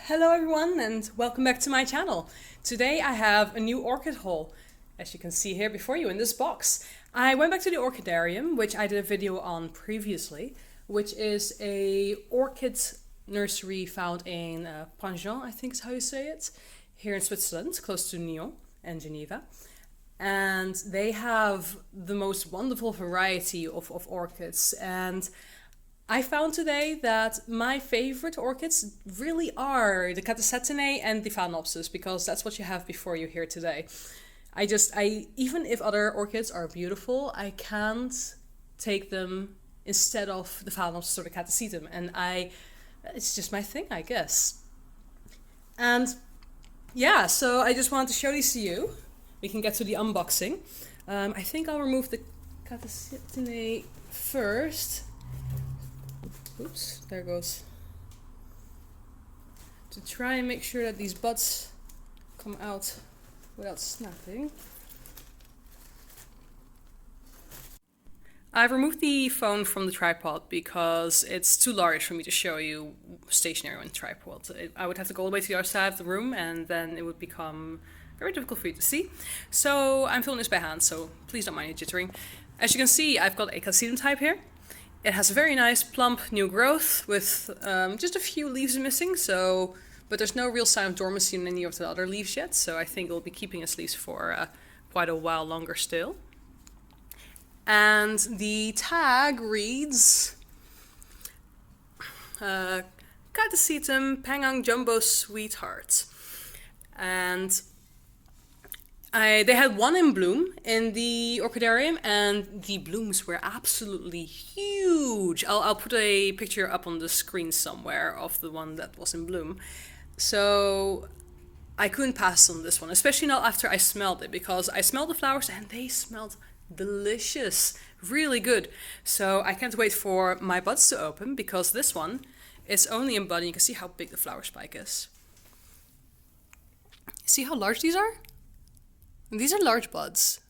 Hello everyone and welcome back to my channel. Today I have a new orchid haul, as you can see here before you in this box. I went back to the Orchidarium, which I did a video on previously, which is a orchid nursery found in Prangins, I think is how you say it, here in Switzerland, close to Nyon and Geneva. And they have the most wonderful variety of orchids, and I found today that my favorite orchids really are the Catasetum and the Phalaenopsis, because that's what you have before you here today. Even if other orchids are beautiful, I can't take them instead of the Phalaenopsis or the Catasetum, and it's just my thing, I guess. And yeah, so I just wanted to show these to you. We can get to the unboxing. I think I'll remove the Catasetum first. Oops, there goes. To try and make sure that these buds come out without snapping. I've removed the phone from the tripod because it's too large for me to show you stationary on the tripod. I would have to go all the way to the other side of the room and then it would become very difficult for you to see. So I'm filming this by hand, so please don't mind it jittering. As you can see, I've got a Catasetum type here. It has a very nice plump new growth with just a few leaves missing, but there's no real sign of dormancy in any of the other leaves yet, so I think it'll be keeping its leaves for quite a while longer still. And the tag reads Catasetum Penang Jumbo Sweetheart. And they had one in bloom in the Orchidarium, and the blooms were absolutely huge. I'll put a picture up on the screen somewhere of the one that was in bloom. So I couldn't pass on this one, especially not after I smelled it, because I smelled the flowers and they smelled delicious, really good. So I can't wait for my buds to open, because this one is only in bud, and you can see how big the flower spike is. See how large these are? These are large buds.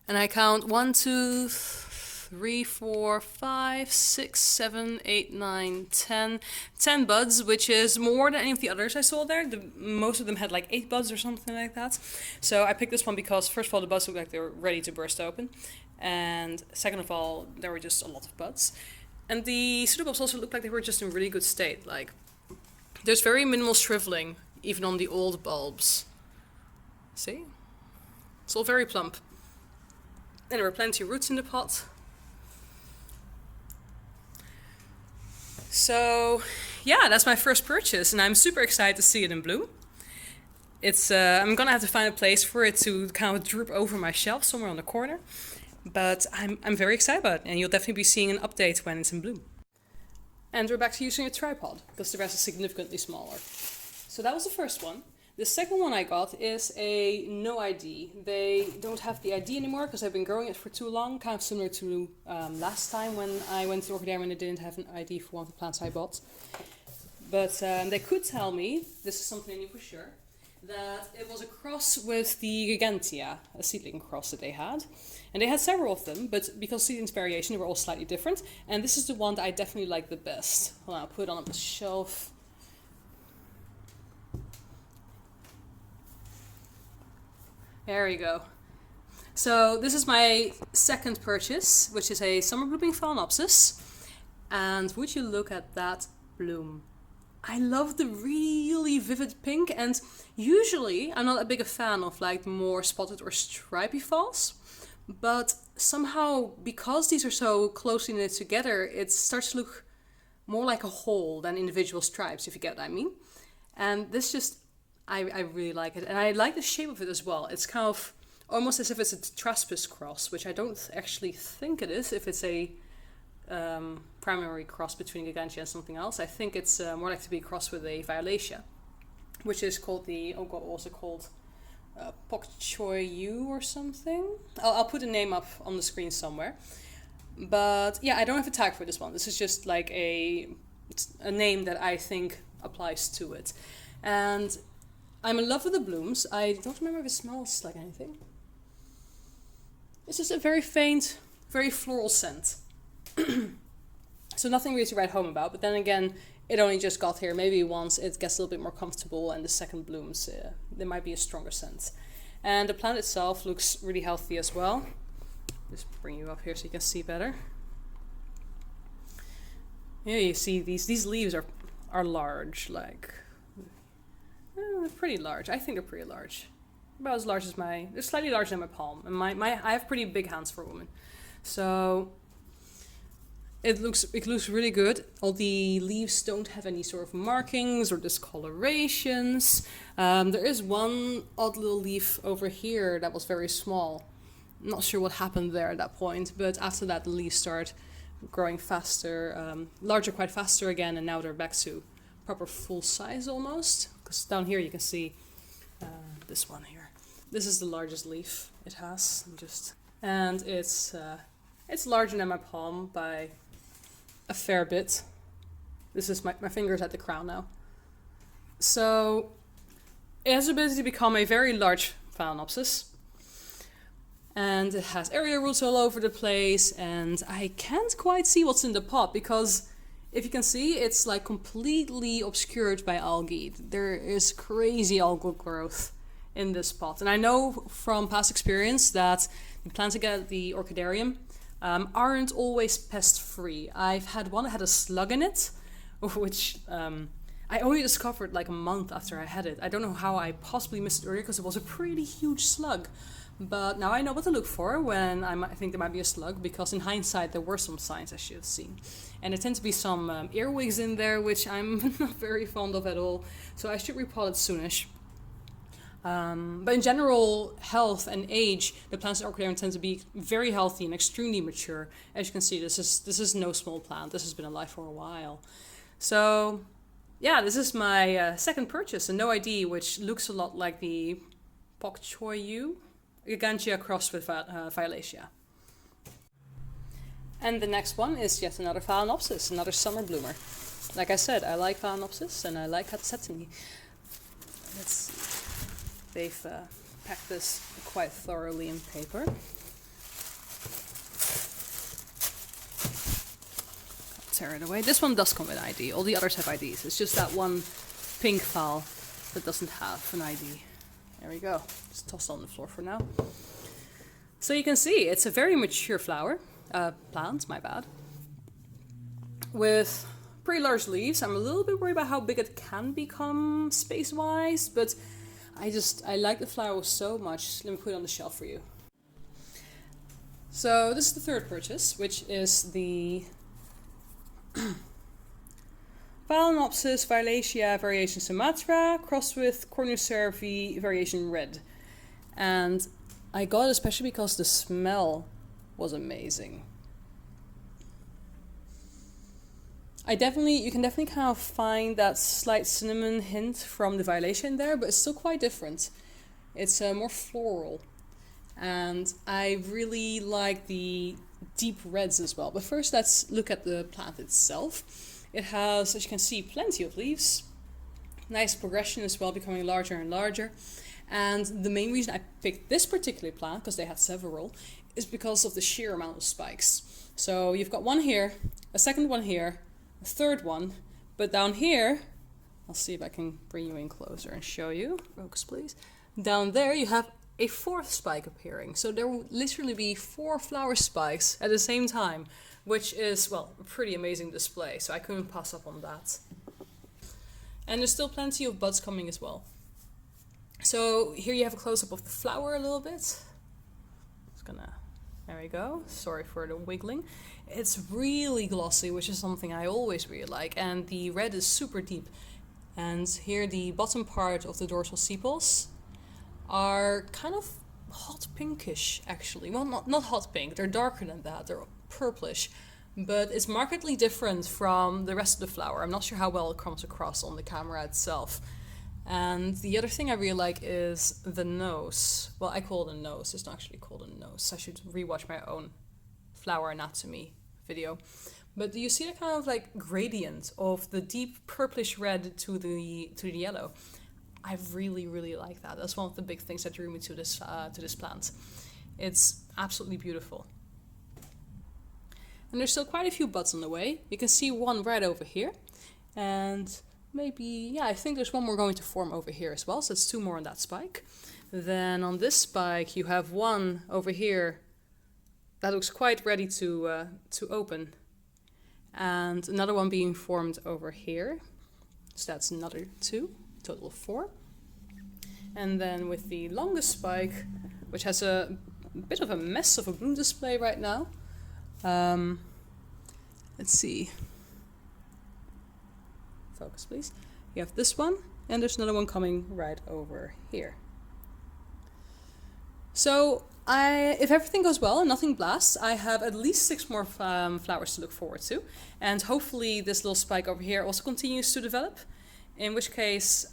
And I count 1, 2, 3, 4, 5, 6, 7, 8, 9, 10. 10 buds, which is more than any of the others I saw there. Most of them had like 8 buds or something like that. So I picked this one because first of all the buds looked like they were ready to burst open. And second of all, there were just a lot of buds. And the pseudobulbs also looked like they were just in really good state. Like, there's very minimal shriveling, even on the old bulbs. See? It's all very plump. And there were plenty of roots in the pot. So, yeah, that's my first purchase, and I'm super excited to see it in bloom. I'm gonna have to find a place for it to kind of droop over my shelf somewhere on the corner. But I'm very excited about it, and you'll definitely be seeing an update when it's in bloom. And we're back to using a tripod, because the rest is significantly smaller. So that was the first one. The second one I got is a noID. They don't have the ID anymore because I've been growing it for too long, kind of similar to last time when I went to Orchidarium and they didn't have an ID for one of the plants I bought. But they could tell me, this is something I knew for sure, that it was a cross with the Gigantea, a seedling cross that they had. And they had several of them, but because seedlings variation, they were all slightly different. And this is the one that I definitely like the best. Well, I'll put it on the shelf. There we go. So this is my second purchase, which is a summer blooming Phalaenopsis. And would you look at that bloom? I love the really vivid pink, and usually I'm not a big fan of like more spotted or stripy falls, but somehow because these are so closely knit together, it starts to look more like a whole than individual stripes, if you get what I mean. And this just I really like it, and I like the shape of it as well. It's kind of almost as if it's a Traspis cross, which I don't actually think it is, if it's a primary cross between Gigantea and something else. I think it's more like to be a cross with a violacea, which is called Mok Choi Yew or something. I'll put a name up on the screen somewhere. But yeah, I don't have a tag for this one. This is just like a name that I think applies to it. And I'm in love with the blooms. I don't remember if it smells like anything. It's just a very faint, very floral scent. So nothing really to write home about, but then again, it only just got here. Maybe once it gets a little bit more comfortable and the second blooms, there might be a stronger scent. And the plant itself looks really healthy as well. Just bring you up here so you can see better. Yeah, you see these leaves are large, like pretty large. I think they're pretty large. About as large as they're slightly larger than my palm. And I have pretty big hands for a woman. So it looks really good. All the leaves don't have any sort of markings or discolorations. There is one odd little leaf over here that was very small. I'm not sure what happened there at that point, but after that the leaves start growing faster, larger quite faster again, and now they're back to proper full size almost. Because down here you can see this one here. This is the largest leaf it has, and it's larger than my palm by a fair bit. This is my fingers at the crown now. So it has the ability to become a very large Phalaenopsis. And it has area roots all over the place, and I can't quite see what's in the pot because if you can see, it's like completely obscured by algae. There is crazy algal growth in this pot. And I know from past experience that the plants I get at the Orchidarium aren't always pest-free. I've had one that had a slug in it, which I only discovered like a month after I had it. I don't know how I possibly missed it earlier because it was a pretty huge slug. But now I know what to look for when I think there might be a slug, because in hindsight there were some signs, as you've seen. And there tend to be some earwigs in there, which I'm not very fond of at all. So I should repot it soonish. But in general, health and age, the plants in Orchidarium tend to be very healthy and extremely mature. As you can see, this is no small plant. This has been alive for a while. So yeah, this is my second purchase, a noID, which looks a lot like the Mok Choi Yew, Gigantea crossed with violacea. And the next one is yet another Phalaenopsis, another summer bloomer. Like I said, I like Phalaenopsis and I like Catasetum. Let's see. They've packed this quite thoroughly in paper. Tear it away. This one does come with ID. All the others have IDs. It's just that one pink phal that doesn't have an ID. There we go. Just toss it on the floor for now. So you can see it's a very mature plant, my bad, with pretty large leaves. I'm a little bit worried about how big it can become space-wise, but I like the flower so much. Let me put it on the shelf for you. So this is the third purchase, which is the Phalaenopsis violacea variation sumatra crossed with cornu-cervii variation red. And I got it especially because the smell was amazing. You can definitely kind of find that slight cinnamon hint from the violacea in there, but it's still quite different. It's more floral. And I really like the deep reds as well. But first let's look at the plant itself. It has, as you can see, plenty of leaves. Nice progression as well, becoming larger and larger. And the main reason I picked this particular plant, because they had several, is because of the sheer amount of spikes. So you've got one here, a second one here, a third one, but down here, I'll see if I can bring you in closer and show you. Focus, please. Down there you have a fourth spike appearing. So there will literally be 4 flower spikes at the same time, which is, well, a pretty amazing display, so I couldn't pass up on that. And there's still plenty of buds coming as well. So here you have a close-up of the flower a little bit. There we go. Sorry for the wiggling. It's really glossy, which is something I always really like, and the red is super deep. And here the bottom part of the dorsal sepals are kind of hot pinkish, actually. Well, not hot pink, they're darker than that, they're purplish, but it's markedly different from the rest of the flower. I'm not sure how well it comes across on the camera itself. And the other thing I really like is the nose. Well, I call it a nose, it's not actually called a nose. I should rewatch my own flower anatomy video. But do you see that kind of like gradient of the deep purplish red to the yellow? I really, really like that. That's one of the big things that drew me to this plant. It's absolutely beautiful. And there's still quite a few buds on the way. You can see one right over here. And maybe, yeah, I think there's one more going to form over here as well. So it's 2 more on that spike. Then on this spike you have one over here that looks quite ready to open. And another one being formed over here. So that's another 2, total of 4. And then with the longest spike, which has a bit of a mess of a bloom display right now. Let's see. Focus, please. You have this one, and there's another one coming right over here. So, if everything goes well and nothing blasts, I have at least 6 more flowers to look forward to. And hopefully this little spike over here also continues to develop. In which case,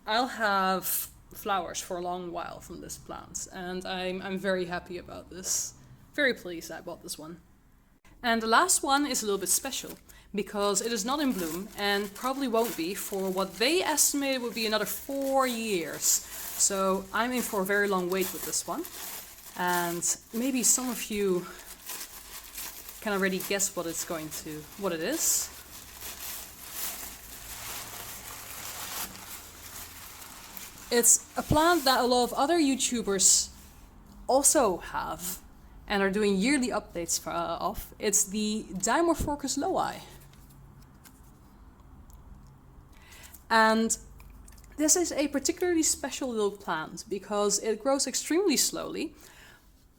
I'll have flowers for a long while from this plant. And I'm very happy about this. Very pleased I bought this one. And the last one is a little bit special, because it is not in bloom and probably won't be for what they estimated would be another 4 years. So I'm in for a very long wait with this one. And maybe some of you can already guess what it is. It's a plant that a lot of other YouTubers also have and are doing yearly updates of. It's the Dimorphorchis lowii. And this is a particularly special little plant because it grows extremely slowly,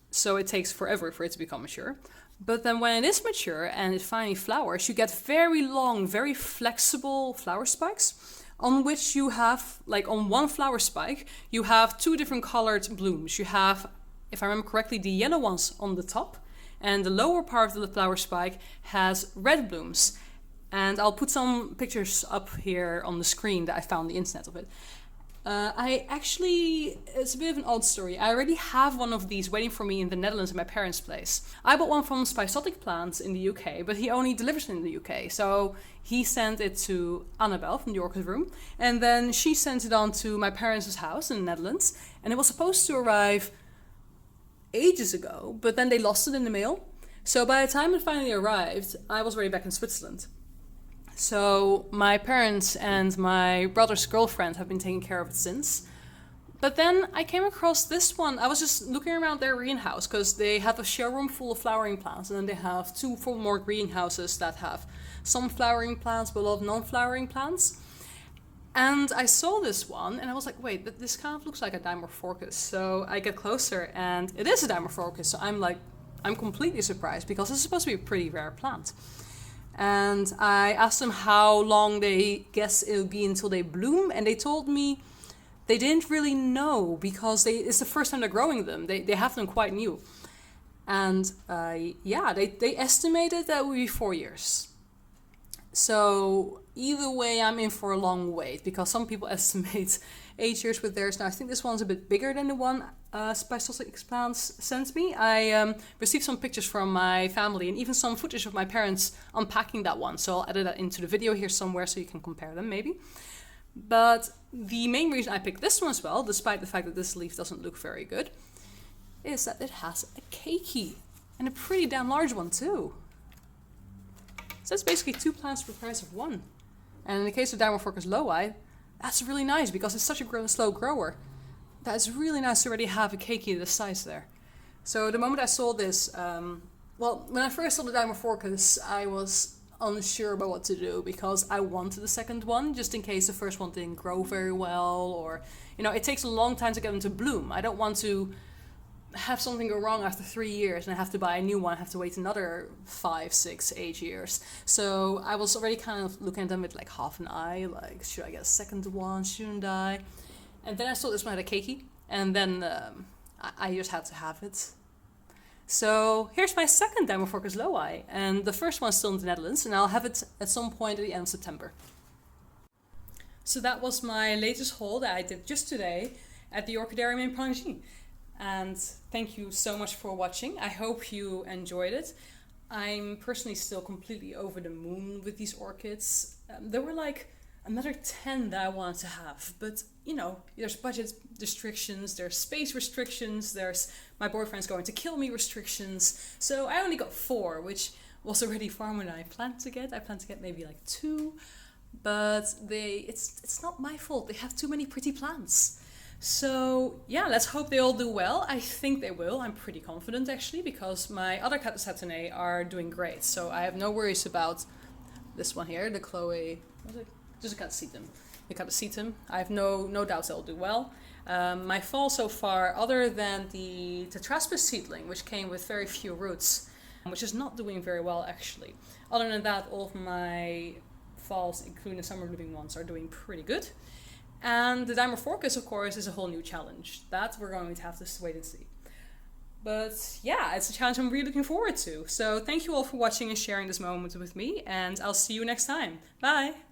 so it takes forever for it to become mature. But then when it is mature and it finally flowers, you get very long, very flexible flower spikes on which you have, like on one flower spike, you have 2 different colored blooms. You have, if I remember correctly, the yellow ones on the top, and the lower part of the flower spike has red blooms. And I'll put some pictures up here on the screen that I found on the internet of it. It's a bit of an odd story. I already have one of these waiting for me in the Netherlands at my parents' place. I bought one from Spisotic Plants in the UK, but he only delivers it in the UK. So he sent it to Annabelle from the Orchid Room, and then she sent it on to my parents' house in the Netherlands. And it was supposed to arrive ages ago, but then they lost it in the mail. So by the time it finally arrived, I was already back in Switzerland. So my parents and my brother's girlfriend have been taking care of it since. But then I came across this one. I was just looking around their greenhouse because they have a showroom full of flowering plants, and then they have 2 full more greenhouses that have some flowering plants but a lot of non-flowering plants. And I saw this one and I was like, wait, this kind of looks like a Dimorphorchis. So I get closer and it is a Dimorphorchis. So I'm completely surprised because it's supposed to be a pretty rare plant. And I asked them how long they guess it'll be until they bloom, and they told me they didn't really know because it's the first time they're growing them. They have them quite new. And they estimated that it would be 4 years. So either way, I'm in for a long wait because some people estimate 8 years with theirs. Now I think this one's a bit bigger than the one Spisotic Plants sent me. I received some pictures from my family and even some footage of my parents unpacking that one. So I'll edit that into the video here somewhere so you can compare them maybe. But the main reason I picked this one as well, despite the fact that this leaf doesn't look very good, is that it has a keiki, and a pretty damn large one too. So that's basically 2 plants for the price of 1. And in the case of Dimorphorchis lowii, that's really nice because it's such a slow grower. That's really nice to already have a keiki this size there. So the moment I saw this, when I first saw the Dimorphorchis, I was unsure about what to do because I wanted the second one just in case the first one didn't grow very well, or it takes a long time to get them to bloom. I don't want to have something go wrong after 3 years and I have to buy a new one, I have to wait another 5, 6, 8 years. So I was already kind of looking at them with like half an eye, like should I get a second one, shouldn't I? And then I saw this one had a keiki, and then I just had to have it. So here's my second Dimorphorchis lowii, and the first one's still in the Netherlands, and I'll have it at some point at the end of September. So that was my latest haul that I did just today at the Orchidarium in Prangins. And thank you so much for watching. I hope you enjoyed it. I'm personally still completely over the moon with these orchids. There were like another 10 that I wanted to have, but there's budget restrictions, there's space restrictions, there's my boyfriend's going to kill me restrictions. So I only got 4, which was already far more than I planned to get. I planned to get maybe like 2, but it's not my fault. They have too many pretty plants. So yeah, let's hope they all do well. I think they will. I'm pretty confident actually, because my other Catasetum are doing great. So I have no worries about this one here, the Chloe. What's it? Just a Catasetum. The Catasetum. I have no doubts they'll do well. My fall so far, other than the Tetraspis seedling, which came with very few roots, which is not doing very well actually. Other than that, all of my falls, including the summer blooming ones, are doing pretty good. And the Dimorphorchis, of course, is a whole new challenge. That we're going to have to wait and see. But yeah, it's a challenge I'm really looking forward to. So thank you all for watching and sharing this moment with me, and I'll see you next time. Bye!